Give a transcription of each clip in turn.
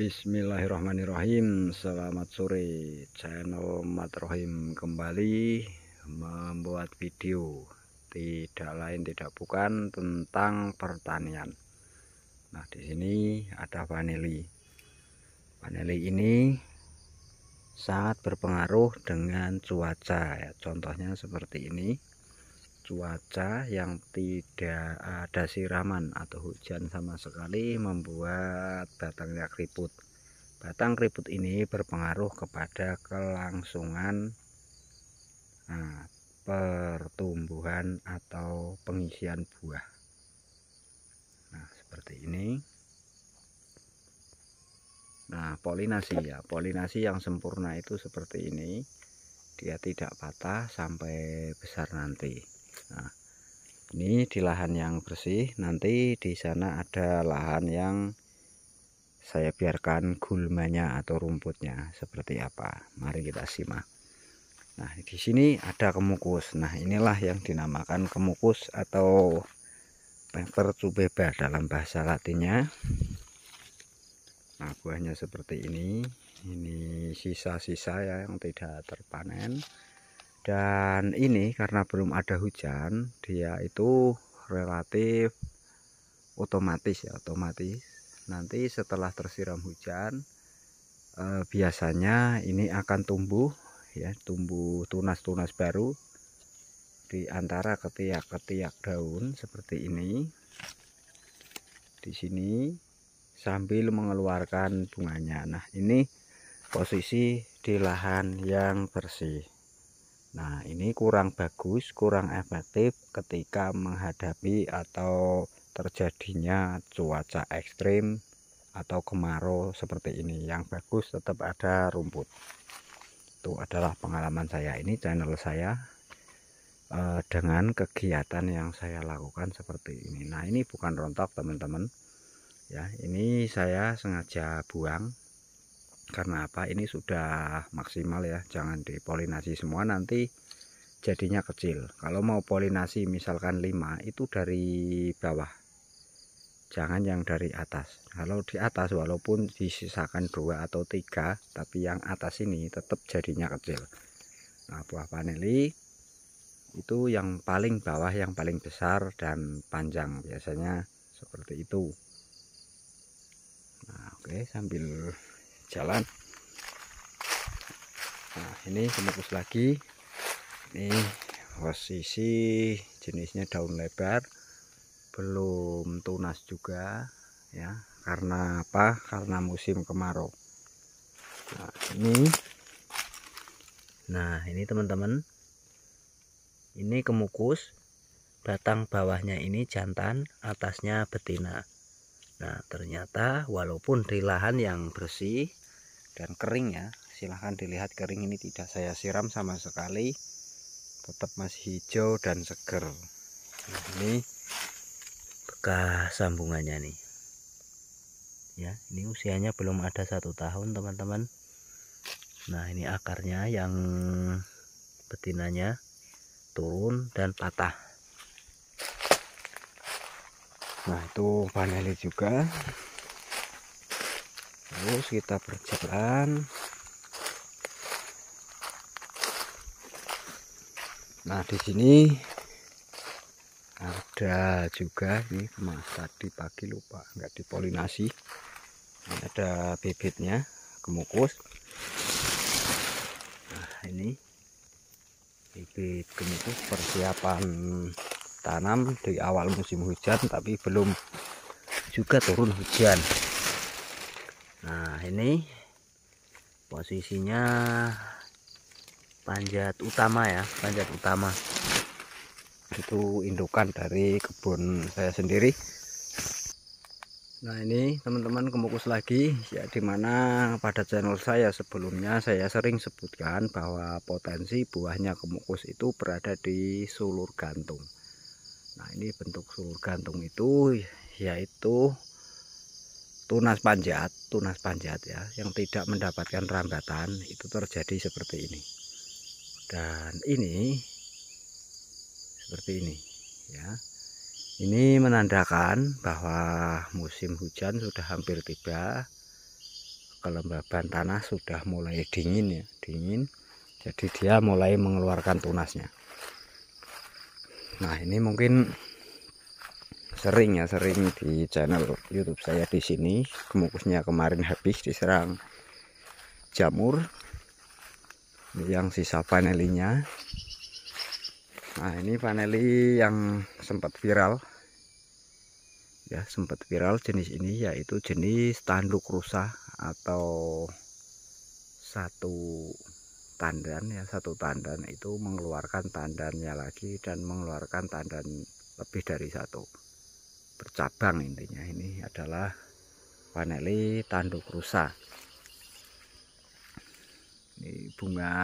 Bismillahirrahmanirrahim. Selamat sore, channel Matrohim kembali membuat video tidak lain tidak bukan tentang pertanian. Nah, di sini ada vanili. Vanili ini sangat berpengaruh dengan cuaca ya. Contohnya seperti ini. Cuaca yang tidak ada siraman atau hujan sama sekali membuat batangnya keriput. Batang keriput ini berpengaruh kepada kelangsungan pertumbuhan atau pengisian buah. Nah, seperti ini. Nah, polinasi ya, polinasi yang sempurna itu seperti ini. Dia tidak patah sampai besar nanti. Nah, ini di lahan yang bersih. Nanti di sana ada lahan yang saya biarkan gulmanya atau rumputnya seperti apa. Mari kita simak. Nah, di sini ada kemukus. Nah, inilah yang dinamakan kemukus atau Pepper cubeba dalam bahasa Latinnya. Nah, buahnya seperti ini. Ini sisa-sisa ya yang tidak terpanen. Dan ini karena belum ada hujan, dia itu relatif otomatis ya, otomatis. Nanti setelah tersiram hujan, biasanya ini akan tumbuh ya, tumbuh tunas-tunas baru di antara ketiak-ketiak daun seperti ini. Di sini sambil mengeluarkan bunganya. Nah, ini posisi di lahan yang bersih. Nah, ini kurang bagus, kurang efektif ketika menghadapi atau terjadinya cuaca ekstrim atau kemarau seperti ini. Yang bagus tetap ada rumput. Itu adalah pengalaman saya. Ini channel saya dengan kegiatan yang saya lakukan seperti ini. Nah, ini bukan rontok teman-teman. Ya, ini saya sengaja buang. Karena apa? Ini sudah maksimal ya. Jangan dipolinasi semua, nanti jadinya kecil. Kalau mau polinasi misalkan 5 itu dari bawah, jangan yang dari atas. Kalau di atas walaupun disisakan 2 atau 3, tapi yang atas ini tetap jadinya kecil. Nah, buah vanili itu yang paling bawah, yang paling besar dan panjang, biasanya seperti itu. Nah, oke, sambil jalan. Nah, ini kemukus lagi. Ini posisi jenisnya daun lebar, belum tunas juga ya, karena apa? Karena musim kemarau. Nah ini teman-teman, ini kemukus, batang bawahnya ini jantan, atasnya betina. Nah, ternyata walaupun di lahan yang bersih dan kering ya, silahkan dilihat kering, ini tidak saya siram sama sekali, tetap masih hijau dan seger. Nah, ini bekas sambungannya nih ya, ini usianya belum ada 1 tahun teman-teman. Nah, ini akarnya yang betinanya turun dan patah. Nah, itu vanili juga. Terus kita berjalan. Nah, di sini ada juga nih, mas tadi pagi lupa nggak dipolinasi. Ini ada bibitnya kemukus. Nah, ini bibit kemukus persiapan tanam di awal musim hujan, tapi belum juga turun hujan. Nah, ini posisinya panjat utama ya, panjat utama itu indukan dari kebun saya sendiri. Nah, ini teman-teman kemukus lagi ya, dimana pada channel saya sebelumnya saya sering sebutkan bahwa potensi buahnya kemukus itu berada di sulur gantung. Nah, ini bentuk sulur gantung itu yaitu tunas panjat ya, yang tidak mendapatkan rambatan, itu terjadi seperti ini. Dan ini seperti ini ya. Ini menandakan bahwa musim hujan sudah hampir tiba. kelembaban tanah sudah mulai dingin ya, dingin. Jadi dia mulai mengeluarkan tunasnya. Nah, ini mungkin sering di channel YouTube saya di sini. Kemukusnya kemarin habis diserang jamur. Ini yang sisa vanelinya. Nah, ini vaneli yang sempat viral. Ya, sempat viral jenis ini, yaitu jenis tanduk rusa atau satu tandan ya, satu tandan itu mengeluarkan tandannya lagi dan mengeluarkan tandan lebih dari satu, bercabang. Intinya ini adalah vaneli tanduk rusa. Ini bunga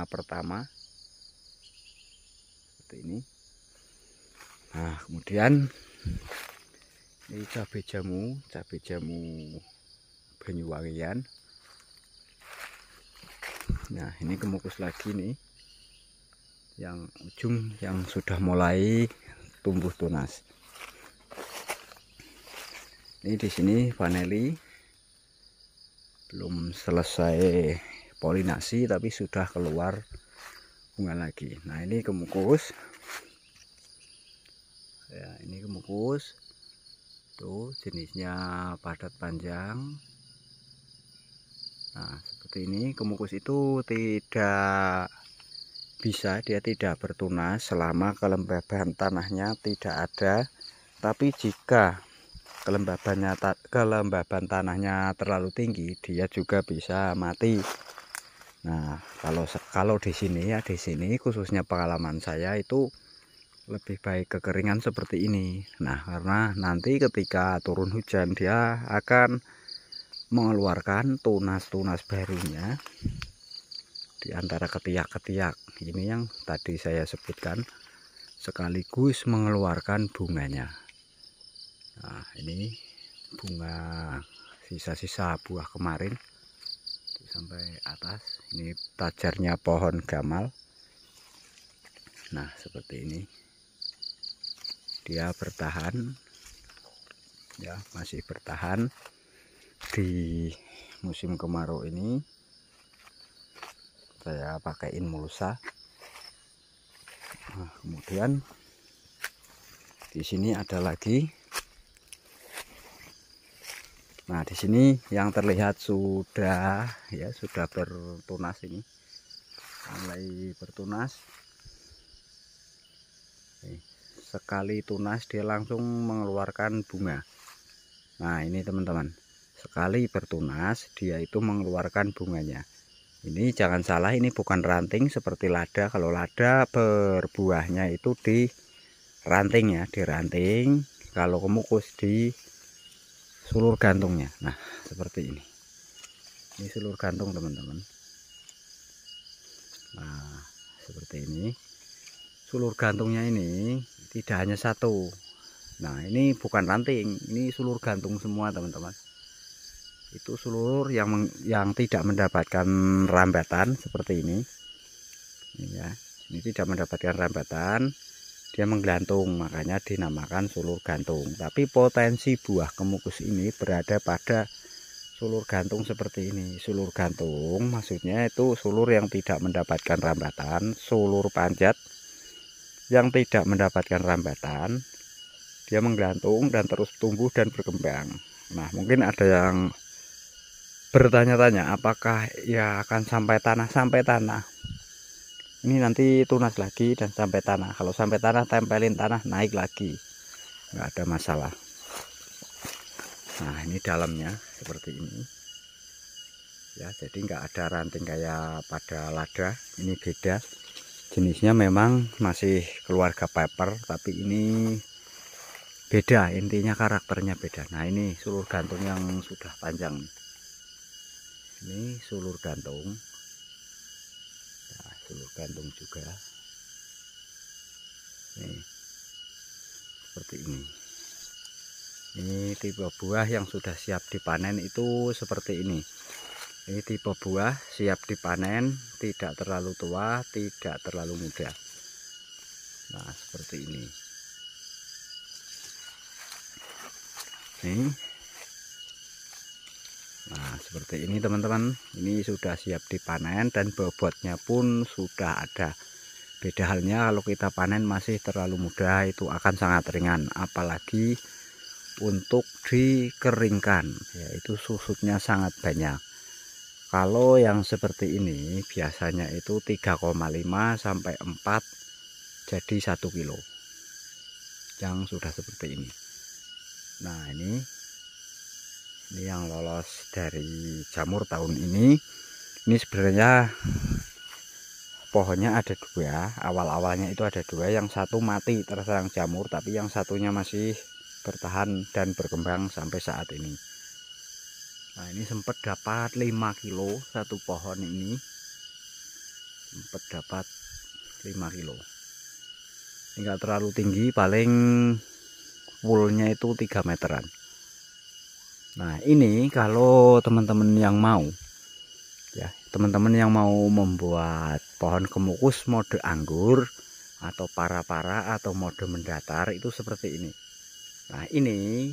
pertama seperti ini. Nah, kemudian ini cabai jamu Banyuwangian. Nah, ini kemukus lagi nih, yang ujung yang sudah mulai tumbuh tunas. Ini di sini vaneli belum selesai polinasi tapi sudah keluar bunga lagi. Nah, ini kemukus. Ya, ini kemukus. Tuh, jenisnya padat panjang. Nah, seperti ini. Kemukus itu tidak bisa, dia tidak bertunas selama kelembaban tanahnya tidak ada. Tapi jika kelembaban tanahnya terlalu tinggi, dia juga bisa mati. Nah, kalau di sini ya, di sini khususnya pengalaman saya itu lebih baik kekeringan seperti ini. Nah, karena nanti ketika turun hujan dia akan mengeluarkan tunas-tunas barunya di antara ketiak-ketiak ini yang tadi saya sebutkan, sekaligus mengeluarkan bunganya. Nah, ini bunga sisa-sisa buah kemarin sampai atas. Ini tajarnya pohon gamal. Nah, seperti ini dia bertahan ya, masih bertahan di musim kemarau ini. Saya pakaiin mulsa. Nah, kemudian di sini ada lagi. Nah, di sini yang terlihat sudah bertunas, ini mulai bertunas. Sekali tunas dia langsung mengeluarkan bunga. Nah, ini teman-teman, sekali bertunas dia itu mengeluarkan bunganya. Ini jangan salah, ini bukan ranting seperti lada. Kalau lada berbuahnya itu di ranting ya, di ranting. Kalau kemukus di sulur gantungnya. Nah, seperti ini. Ini sulur gantung teman-teman. Nah, seperti ini. Sulur gantungnya ini tidak hanya satu. Nah, ini bukan ranting, ini sulur gantung semua teman-teman. Itu sulur yang tidak mendapatkan rambatan seperti ini. Ini ya, ini tidak mendapatkan rambatan, dia menggantung, makanya dinamakan sulur gantung. Tapi potensi buah kemukus ini berada pada sulur gantung seperti ini. Sulur gantung maksudnya itu sulur yang tidak mendapatkan rambatan, sulur panjat yang tidak mendapatkan rambatan, dia menggantung dan terus tumbuh dan berkembang. Nah, mungkin ada yang bertanya-tanya, apakah ya akan sampai tanah? Sampai tanah. Ini nanti tunas lagi dan sampai tanah. Kalau sampai tanah, tempelin tanah, naik lagi, nggak ada masalah. Nah, ini dalamnya seperti ini ya, jadi nggak ada ranting kayak pada lada. Ini beda jenisnya, memang masih keluarga pepper, tapi ini beda, intinya karakternya beda. Nah, ini sulur gantung yang sudah panjang. Ini sulur gantung. Nah, sulur gantung juga. Nih, seperti ini. Ini tipe buah yang sudah siap dipanen itu seperti ini. Ini tipe buah siap dipanen, tidak terlalu tua, tidak terlalu muda. Nah, seperti ini. Nih. Nah, seperti ini teman-teman, ini sudah siap dipanen dan bobotnya pun sudah ada. Beda halnya kalau kita panen masih terlalu muda, itu akan sangat ringan, apalagi untuk dikeringkan, yaitu susutnya sangat banyak. Kalau yang seperti ini biasanya itu 3,5 sampai 4 jadi 1 kilo yang sudah seperti ini. Nah ini yang lolos dari jamur tahun ini sebenarnya pohonnya ada 2. Awal-awalnya itu ada 2, yang satu mati terserang jamur, tapi yang satunya masih bertahan dan berkembang sampai saat ini. Nah ini sempat dapat 5 kilo satu pohon ini, sempat dapat 5 kilo. Ini enggak terlalu tinggi, paling fullnya itu 3 meteran. Nah ini kalau teman-teman yang mau, ya teman-teman yang mau membuat pohon kemukus mode anggur atau para-para atau mode mendatar, itu seperti ini. Nah ini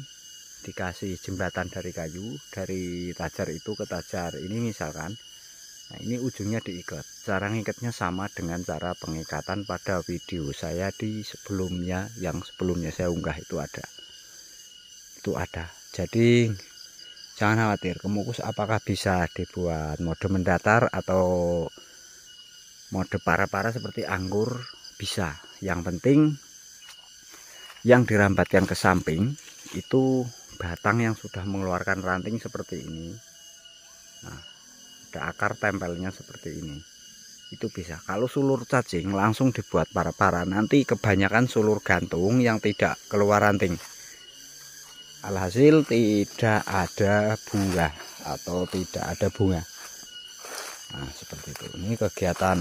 dikasih jembatan dari kayu, dari tajar itu ke tajar ini misalkan. Nah ini ujungnya diikat. Cara ngikatnya sama dengan cara pengikatan pada video saya di sebelumnya, yang sebelumnya saya unggah itu ada. Jadi jangan khawatir, kemukus apakah bisa dibuat mode mendatar atau mode para-para seperti anggur, bisa. Yang penting yang dirambatkan ke samping itu batang yang sudah mengeluarkan ranting seperti ini. Nah, ada akar tempelnya seperti ini. Itu bisa. Kalau sulur cacing langsung dibuat para-para, nanti kebanyakan sulur gantung yang tidak keluar ranting. Alhasil tidak ada buah atau tidak ada bunga. Nah seperti itu. Ini kegiatan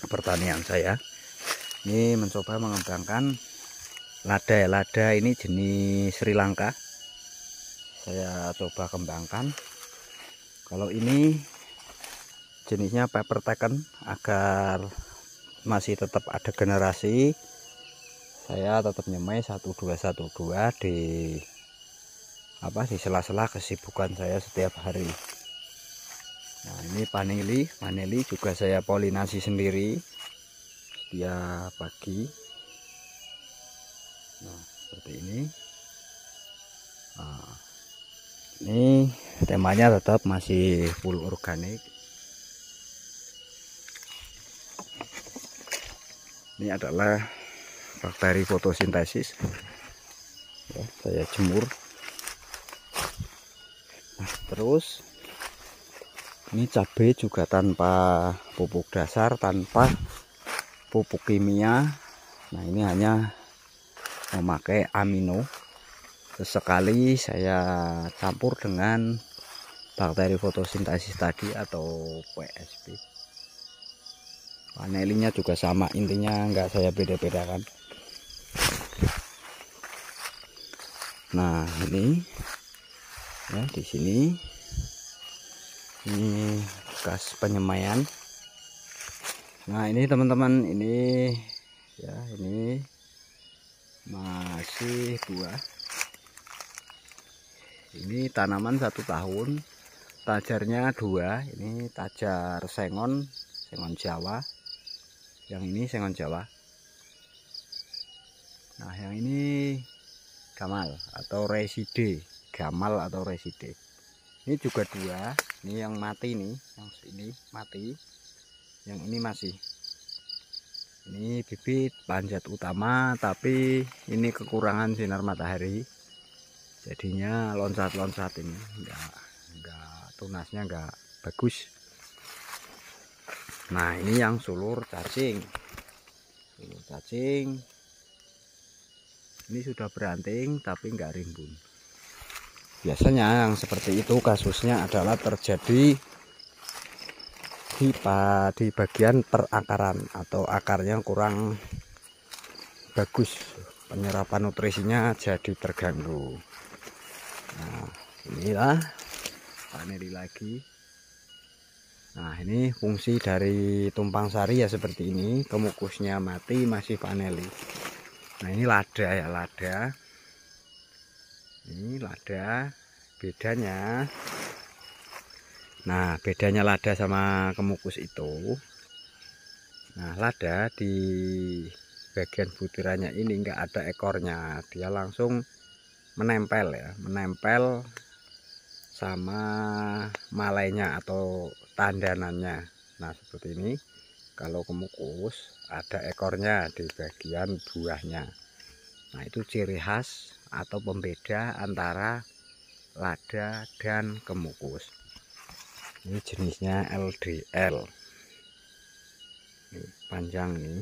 pertanian saya. Ini mencoba mengembangkan lada. Lada ini jenis Sri Lanka. Saya coba kembangkan. Kalau ini jenisnya Pepper Taken, agar masih tetap ada generasi. Saya tetap nyemai 1212 di sela-sela kesibukan saya setiap hari. Nah ini vanili juga saya polinasi sendiri setiap pagi. Nah seperti ini. Nah, ini temanya tetap masih full organik. Ini adalah bakteri fotosintesis, ya, saya jemur. Nah terus ini cabai juga tanpa pupuk dasar, tanpa pupuk kimia. Nah ini hanya memakai amino. Sesekali saya campur dengan bakteri fotosintesis tadi atau PSP. Vanilinya juga sama, intinya enggak saya beda-bedakan. Nah ini ya, di sini ini bekas penyemaian. Nah ini teman-teman, ini ya, ini masih buah. Ini tanaman 1 tahun, tajarnya 2. Ini tajar sengon Jawa, yang ini sengon Jawa. Nah yang ini gamal atau reside, ini juga 2. Ini yang mati nih, yang ini mati, yang ini masih. Ini bibit panjat utama, tapi ini kekurangan sinar matahari, jadinya loncat-loncat ini, enggak tunasnya enggak bagus. Nah ini yang sulur cacing, ini sudah beranting tapi enggak rimbun. Biasanya yang seperti itu kasusnya adalah terjadi di bagian perakaran atau akarnya kurang bagus, penyerapan nutrisinya jadi terganggu. Nah inilah vanili lagi. Nah ini fungsi dari tumpang sari ya seperti ini, kemukusnya mati masih vanili. Nah ini lada ya, lada. Ini lada, bedanya Nah, bedanya lada sama kemukus itu, nah lada di bagian butirannya ini enggak ada ekornya, dia langsung menempel ya, menempel sama malainya atau tandanannya. Nah, seperti ini. Kalau kemukus ada ekornya di bagian buahnya. Nah, itu ciri khas atau pembeda antara lada dan kemukus. Ini jenisnya LDL. Ini panjang ini.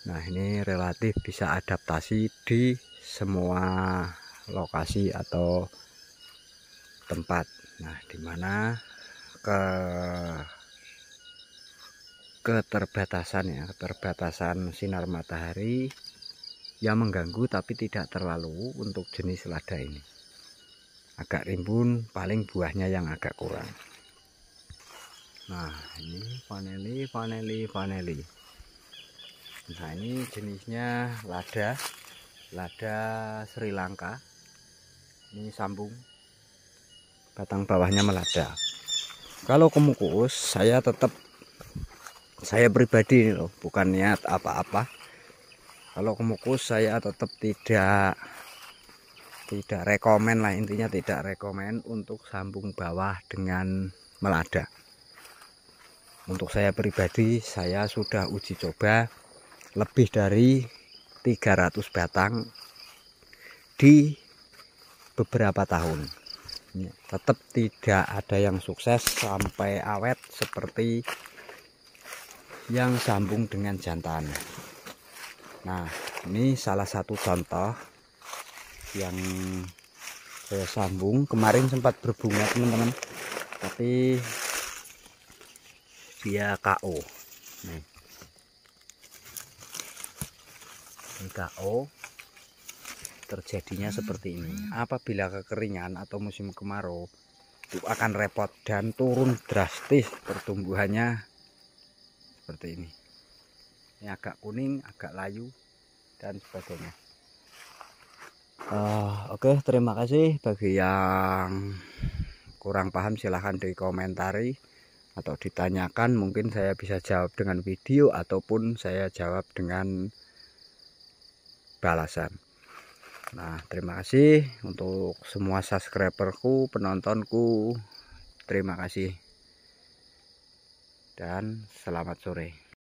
Nah, ini relatif bisa adaptasi di semua lokasi atau tempat. Nah, dimana keterbatasan sinar matahari yang mengganggu tapi tidak terlalu untuk jenis lada ini. Agak rimbun, paling buahnya yang agak kurang. Nah, ini vaneli. Nah, ini jenisnya lada Sri Lanka. Ini sambung, batang bawahnya melada. Kalau kemukus saya pribadi loh, bukan niat apa-apa. Kalau kemukus saya tetap tidak rekomen lah, intinya tidak rekomen untuk sambung bawah dengan melada. Untuk saya pribadi, saya sudah uji coba lebih dari 300 batang di beberapa tahun. Tetap tidak ada yang sukses sampai awet seperti yang sambung dengan jantan. Nah, ini salah satu contoh yang saya sambung. Kemarin sempat berbunga teman-teman, tapi dia KO. Nih, ini KO. Terjadinya seperti ini. Apabila kekeringan atau musim kemarau, itu akan repot dan turun drastis pertumbuhannya. Seperti ini. Ini agak kuning, agak layu dan sebagainya. Oke, terima kasih. Bagi yang kurang paham silahkan dikomentari atau ditanyakan, mungkin saya bisa jawab dengan video ataupun saya jawab dengan balasan. Nah, terima kasih untuk semua subscriberku, penontonku. Terima kasih dan selamat sore.